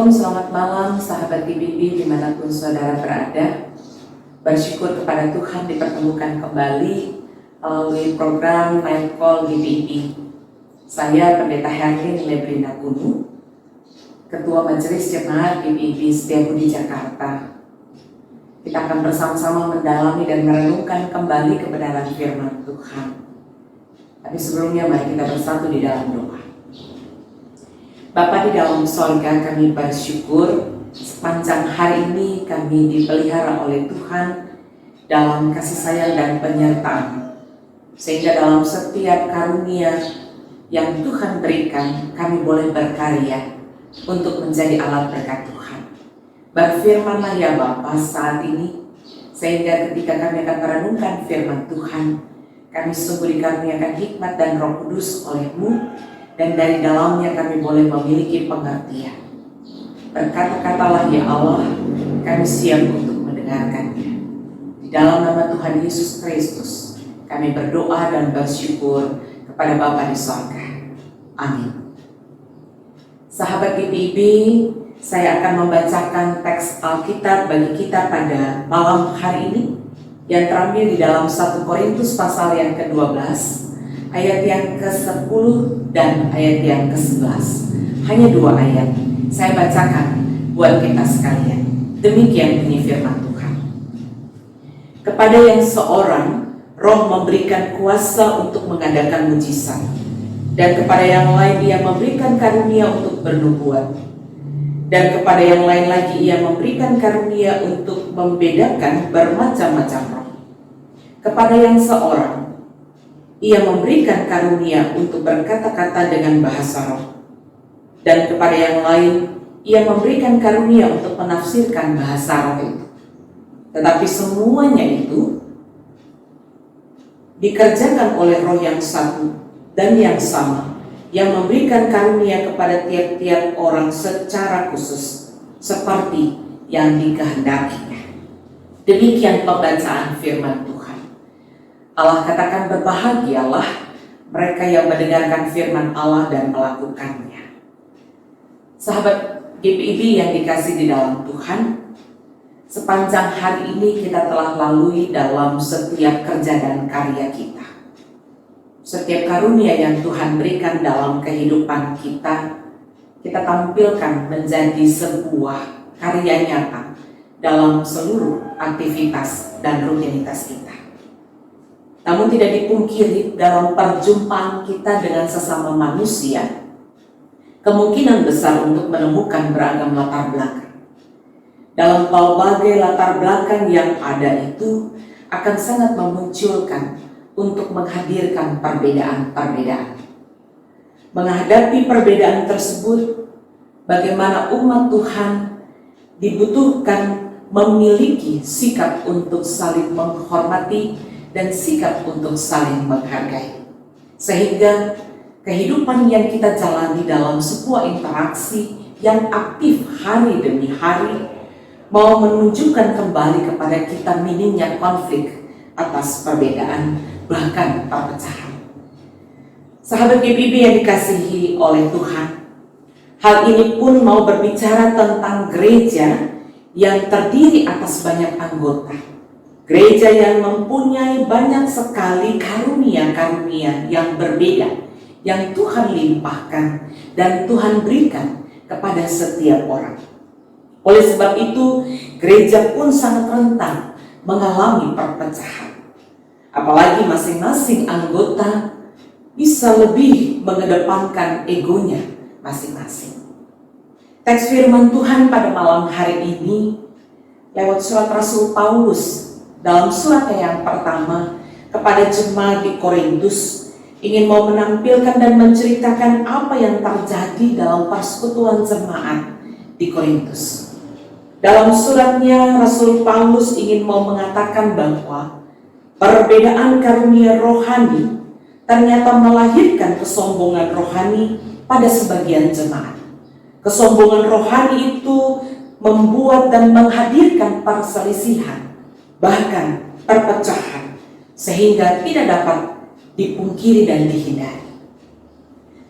Shalom, selamat malam sahabat GPIB dimanapun saudara berada. Bersyukur kepada Tuhan dipertemukan kembali melalui program Night Call GPIB. Saya Pendeta Herlin Lebrina Kunu, Ketua Majelis Jemaat GPIB Setiabudi Jakarta. Kita akan bersama-sama mendalami dan merenungkan kembali kebenaran firman Tuhan. Tapi sebelumnya mari kita bersatu di dalam doa. Bapa di dalam sorga, kami bersyukur sepanjang hari ini kami dipelihara oleh Tuhan dalam kasih sayang dan penyertaan, sehingga dalam setiap karunia yang Tuhan berikan kami boleh berkarya untuk menjadi alat berkat Tuhan. Berfirmanlah ya Bapa saat ini, sehingga ketika kami akan merenungkan firman Tuhan, kami sungguh dikaruniakan hikmat dan Roh Kudus oleh-Mu, dan dari dalamnya kami boleh memiliki pengertian. Berkata-katalah ya Allah, kami siap untuk mendengarkannya. Di dalam nama Tuhan Yesus Kristus, kami berdoa dan bersyukur kepada Bapa di sorga. Amin. Sahabat GPIB, saya akan membacakan teks Alkitab bagi kita pada malam hari ini, yang terambil di dalam 1 Korintus pasal yang ke-12, ayat yang ke-10 dan ayat yang ke-11. Hanya 2 ayat. Saya bacakan buat kita sekalian. Demikian bunyi firman Tuhan. Kepada yang seorang, Roh memberikan kuasa untuk mengadakan mujizat, dan kepada yang lain Ia memberikan karunia untuk bernubuat, dan kepada yang lain lagi Ia memberikan karunia untuk membedakan bermacam-macam roh. Kepada yang seorang, Ia memberikan karunia untuk berkata-kata dengan bahasa roh, dan kepada yang lain Ia memberikan karunia untuk menafsirkan bahasa roh itu. Tetapi semuanya itu dikerjakan oleh Roh yang satu dan yang sama, yang memberikan karunia kepada tiap-tiap orang secara khusus, seperti yang dikehendakinya. Demikian pembacaan firman Tuhan. Allah katakan, berbahagialah mereka yang mendengarkan firman Allah dan melakukannya. Sahabat GPIB yang dikasih di dalam Tuhan, sepanjang hari ini kita telah lalui dalam setiap kerja dan karya kita. Setiap karunia yang Tuhan berikan dalam kehidupan kita, kita tampilkan menjadi sebuah karya nyata dalam seluruh aktivitas dan rutinitas kita. Namun tidak dipungkiri dalam perjumpaan kita dengan sesama manusia, kemungkinan besar untuk menemukan beragam latar belakang. Dalam pelbagai latar belakang yang ada itu akan sangat memunculkan untuk menghadirkan perbedaan-perbedaan. Menghadapi perbedaan tersebut, bagaimana umat Tuhan dibutuhkan memiliki sikap untuk saling menghormati dan sikap untuk saling menghargai, sehingga kehidupan yang kita jalani dalam sebuah interaksi yang aktif hari demi hari mau menunjukkan kembali kepada kita minimnya konflik atas perbedaan, bahkan perpecahan. Sahabat GPIB yang dikasihi oleh Tuhan, hal ini pun mau berbicara tentang gereja yang terdiri atas banyak anggota. Gereja yang mempunyai banyak sekali karunia-karunia yang berbeda, yang Tuhan limpahkan dan Tuhan berikan kepada setiap orang. Oleh sebab itu, gereja pun sangat rentan mengalami perpecahan. Apalagi masing-masing anggota bisa lebih mengedepankan egonya masing-masing. Teks firman Tuhan pada malam hari ini lewat surat Rasul Paulus dalam suratnya yang pertama kepada jemaat di Korintus, ingin mau menampilkan dan menceritakan apa yang terjadi dalam persekutuan jemaat di Korintus. Dalam suratnya, Rasul Paulus ingin mau mengatakan bahwa perbedaan karunia rohani ternyata melahirkan kesombongan rohani pada sebagian jemaat. Kesombongan rohani itu membuat dan menghadirkan perselisihan, bahkan perpecahan, sehingga tidak dapat dipungkiri dan dihindari.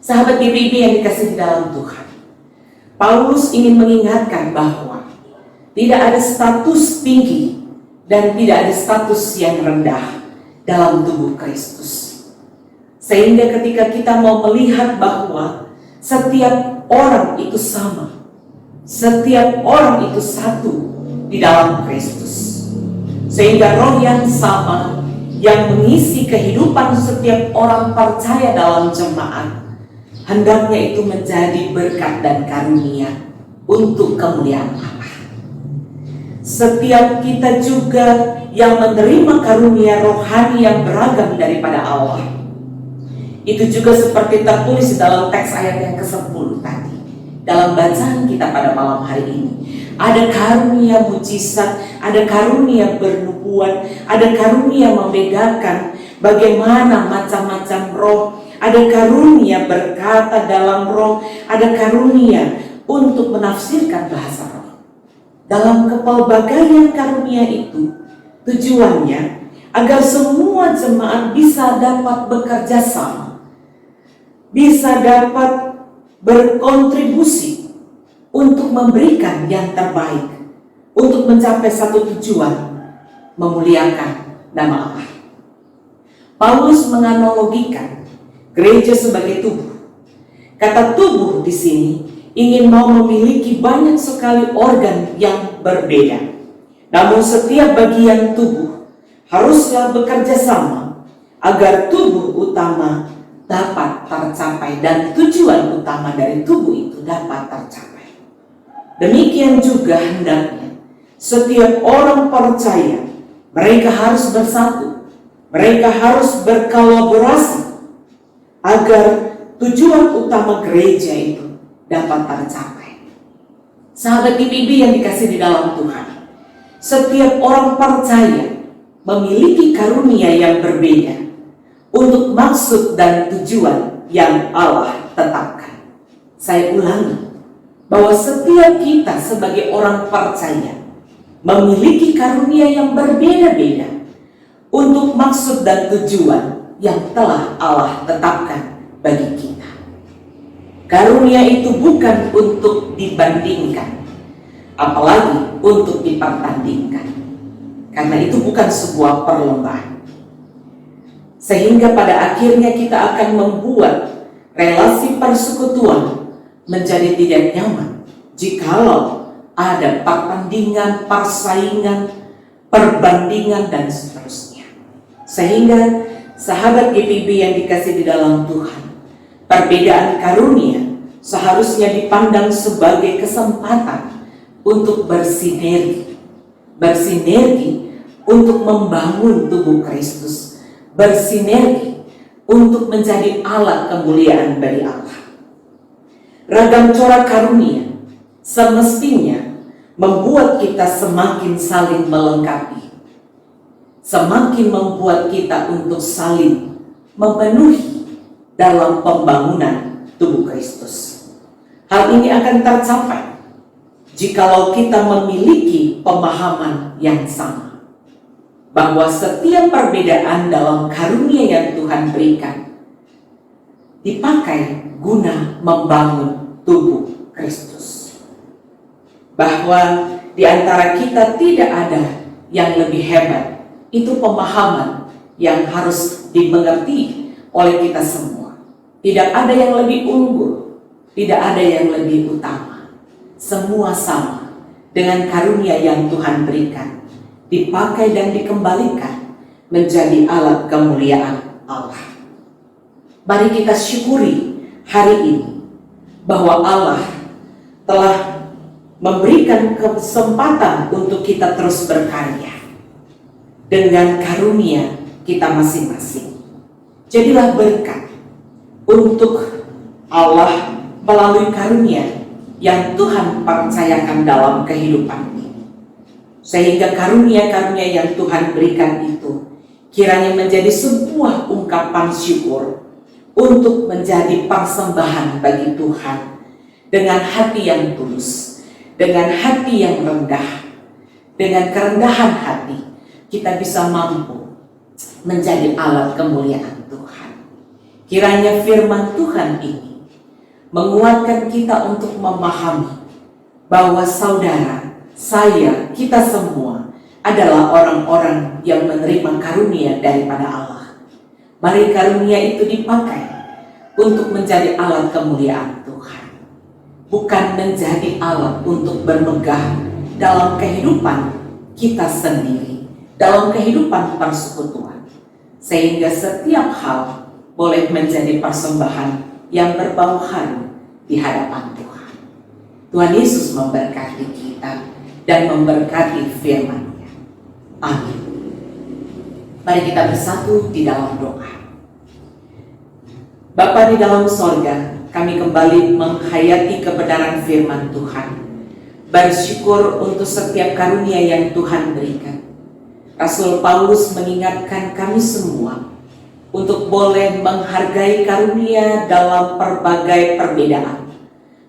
Sahabat GPIB yang dikasihi dalam Tuhan, Paulus ingin mengingatkan bahwa tidak ada status tinggi dan tidak ada status yang rendah dalam tubuh Kristus. Sehingga ketika kita mau melihat bahwa setiap orang itu sama, setiap orang itu satu di dalam Kristus, sehingga roh yang sama yang mengisi kehidupan setiap orang percaya dalam jemaat, hendaknya itu menjadi berkat dan karunia untuk kemuliaan Allah. Setiap kita juga yang menerima karunia rohani yang beragam daripada Allah, itu juga seperti tertulis dalam teks ayat yang ke-10 tadi, dalam bacaan kita pada malam hari ini. Ada karunia mujizat, ada karunia bernubuat, ada karunia membedakan bagaimana macam-macam roh, ada karunia berkata dalam roh, ada karunia untuk menafsirkan bahasa roh. Dalam kepelbagaian karunia itu, tujuannya agar semua jemaat bisa dapat bekerja sama, bisa dapat berkontribusi untuk memberikan yang terbaik, untuk mencapai satu tujuan, memuliakan nama Allah. Paulus menganalogikan gereja sebagai tubuh. Kata tubuh di sini ingin mau memiliki banyak sekali organ yang berbeda. Namun setiap bagian tubuh haruslah bekerja sama agar tubuh utama dapat tercapai dan tujuan utama dari tubuh itu dapat tercapai. Demikian juga hendaknya setiap orang percaya mereka harus bersatu, mereka harus berkolaborasi agar tujuan utama gereja itu dapat tercapai. Sahabat IPB yang dikasih di dalam Tuhan, setiap orang percaya memiliki karunia yang berbeda untuk maksud dan tujuan yang Allah tetapkan. Saya ulangi, bahwa setiap kita sebagai orang percaya memiliki karunia yang berbeda-beda untuk maksud dan tujuan yang telah Allah tetapkan bagi kita. Karunia itu bukan untuk dibandingkan, apalagi untuk dipertandingkan, karena itu bukan sebuah perlombaan. Sehingga pada akhirnya kita akan membuat relasi persekutuan menjadi tidak nyaman jikalau ada pertandingan, persaingan, perbandingan dan seterusnya. Sehingga sahabat GPB yang dikasih di dalam Tuhan, perbedaan karunia seharusnya dipandang sebagai kesempatan untuk bersinergi untuk membangun tubuh Kristus, bersinergi untuk menjadi alat kemuliaan bagi Allah. Ragam corak karunia semestinya membuat kita semakin saling melengkapi, semakin membuat kita untuk saling memenuhi dalam pembangunan tubuh Kristus. Hal ini akan tercapai jikalau kita memiliki pemahaman yang sama, bahwa setiap perbedaan dalam karunia yang Tuhan berikan dipakai guna membangun tubuh Kristus. Bahwa di antara kita tidak ada yang lebih hebat, itu pemahaman yang harus dimengerti oleh kita semua. Tidak ada yang lebih unggul, tidak ada yang lebih utama. Semua sama dengan karunia yang Tuhan berikan, dipakai dan dikembalikan menjadi alat kemuliaan Allah. Mari kita syukuri hari ini bahwa Allah telah memberikan kesempatan untuk kita terus berkarya dengan karunia kita masing-masing. Jadilah berkat untuk Allah melalui karunia yang Tuhan percayakan dalam kehidupan ini. Sehingga karunia-karunia yang Tuhan berikan itu kiranya menjadi sebuah ungkapan syukur untuk menjadi persembahan bagi Tuhan dengan hati yang tulus, dengan hati yang rendah, dengan kerendahan hati kita bisa mampu menjadi alat kemuliaan Tuhan. Kiranya firman Tuhan ini menguatkan kita untuk memahami bahwa saudara, saya, kita semua adalah orang-orang yang menerima karunia daripada Allah. Mari karunia itu dipakai untuk menjadi alat kemuliaan Tuhan, bukan menjadi alat untuk bermegah dalam kehidupan kita sendiri, dalam kehidupan persekutuan, sehingga setiap hal boleh menjadi persembahan yang berbau harum di hadapan Tuhan. Tuhan Yesus memberkati kita dan memberkati firman-Nya. Amin. Mari kita bersatu di dalam doa. Bapa di dalam sorga, kami kembali menghayati kebenaran firman Tuhan. Bersyukur untuk setiap karunia yang Tuhan berikan. Rasul Paulus mengingatkan kami semua untuk boleh menghargai karunia dalam berbagai perbedaan,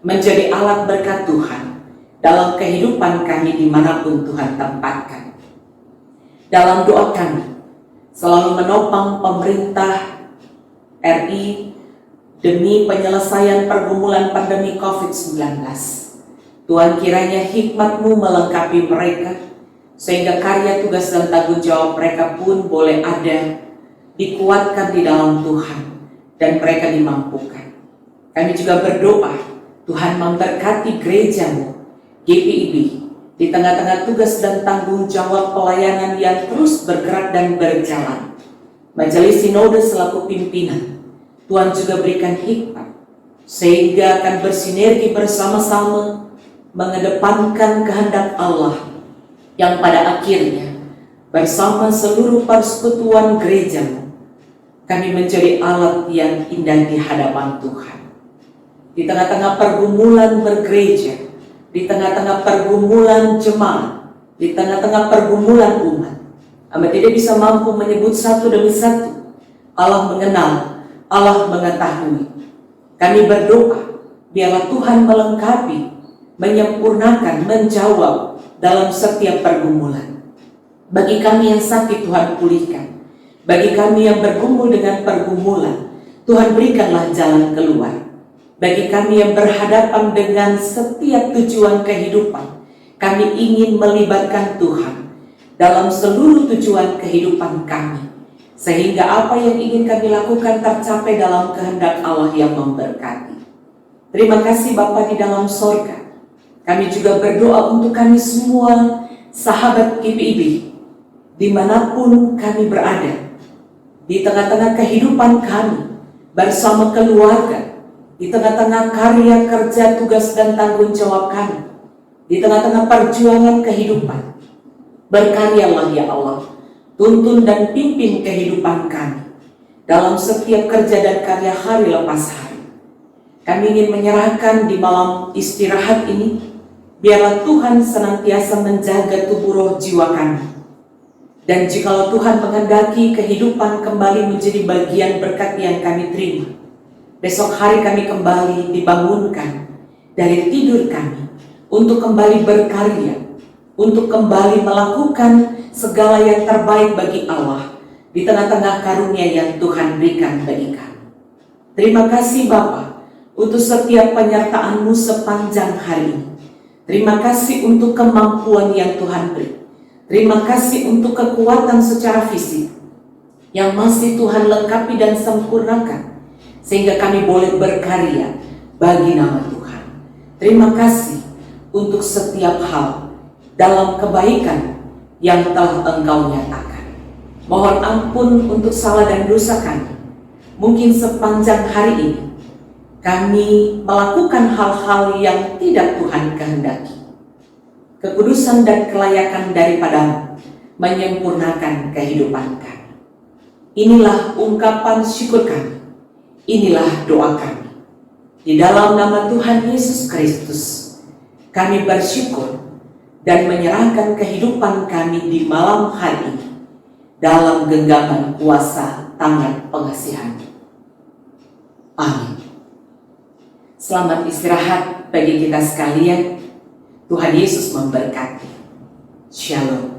menjadi alat berkat Tuhan dalam kehidupan kami dimanapun Tuhan tempatkan. Dalam doa kami selalu menopang pemerintah RI demi penyelesaian pergumulan pandemi COVID-19. Tuhan, kiranya hikmat-Mu melengkapi mereka, sehingga karya, tugas, dan tanggung jawab mereka pun boleh ada, dikuatkan di dalam Tuhan, dan mereka dimampukan. Kami juga berdoa Tuhan memberkati gereja-Mu, GPIB, di tengah-tengah tugas dan tanggung jawab pelayanan yang terus bergerak dan berjalan. Majelis Sinode selaku pimpinan, Tuhan juga berikan hikmat, sehingga akan bersinergi bersama-sama mengedepankan kehendak Allah, yang pada akhirnya bersama seluruh persekutuan gereja-Mu, kami menjadi alat yang indah di hadapan Tuhan. Di tengah-tengah pergumulan bergereja, di tengah-tengah pergumulan jemaat, di tengah-tengah pergumulan umat, kami tidak bisa mampu menyebut satu demi satu. Allah mengenal, Allah mengetahui. Kami berdoa, biarlah Tuhan melengkapi, menyempurnakan, menjawab dalam setiap pergumulan. Bagi kami yang sakit, Tuhan pulihkan. Bagi kami yang bergumul dengan pergumulan, Tuhan berikanlah jalan keluar. Bagi kami yang berhadapan dengan setiap tujuan kehidupan, kami ingin melibatkan Tuhan dalam seluruh tujuan kehidupan kami, sehingga apa yang ingin kami lakukan tercapai dalam kehendak Allah yang memberkati. Terima kasih Bapa di dalam sorga. Kami juga berdoa untuk kami semua, sahabat GPIB, dimanapun kami berada, di tengah-tengah kehidupan kami, bersama keluarga, di tengah-tengah karya, kerja, tugas, dan tanggung jawab kami, di tengah-tengah perjuangan kehidupan. Berkaryalah ya Allah, tuntun dan pimpin kehidupan kami dalam setiap kerja dan karya hari lepas hari. Kami ingin menyerahkan di malam istirahat ini, biarlah Tuhan senantiasa menjaga tubuh roh jiwa kami. Dan jikalau Tuhan menghendaki kehidupan kembali menjadi bagian berkat yang kami terima, besok hari kami kembali dibangunkan dari tidur kami untuk kembali berkarya, untuk kembali melakukan segala yang terbaik bagi Allah di tengah-tengah karunia yang Tuhan berikan bagi kami. Terima kasih Bapa untuk setiap penyertaan-Mu sepanjang hari ini. Terima kasih untuk kemampuan yang Tuhan beri. Terima kasih untuk kekuatan secara fisik yang masih Tuhan lengkapi dan sempurnakan, sehingga kami boleh berkarya bagi nama Tuhan. Terima kasih untuk setiap hal dalam kebaikan yang telah Engkau nyatakan. Mohon ampun untuk salah dan dosa kami. Mungkin sepanjang hari ini kami melakukan hal-hal yang tidak Tuhan kehendaki. Kekudusan dan kelayakan daripada-Mu menyempurnakan kehidupan kami. Inilah ungkapan syukur kami. Inilah doa kami. Di dalam nama Tuhan Yesus Kristus, kami bersyukur dan menyerahkan kehidupan kami di malam hari ini dalam genggaman kuasa tangan pengasihan. Amin. Selamat istirahat bagi kita sekalian. Tuhan Yesus memberkati. Shalom.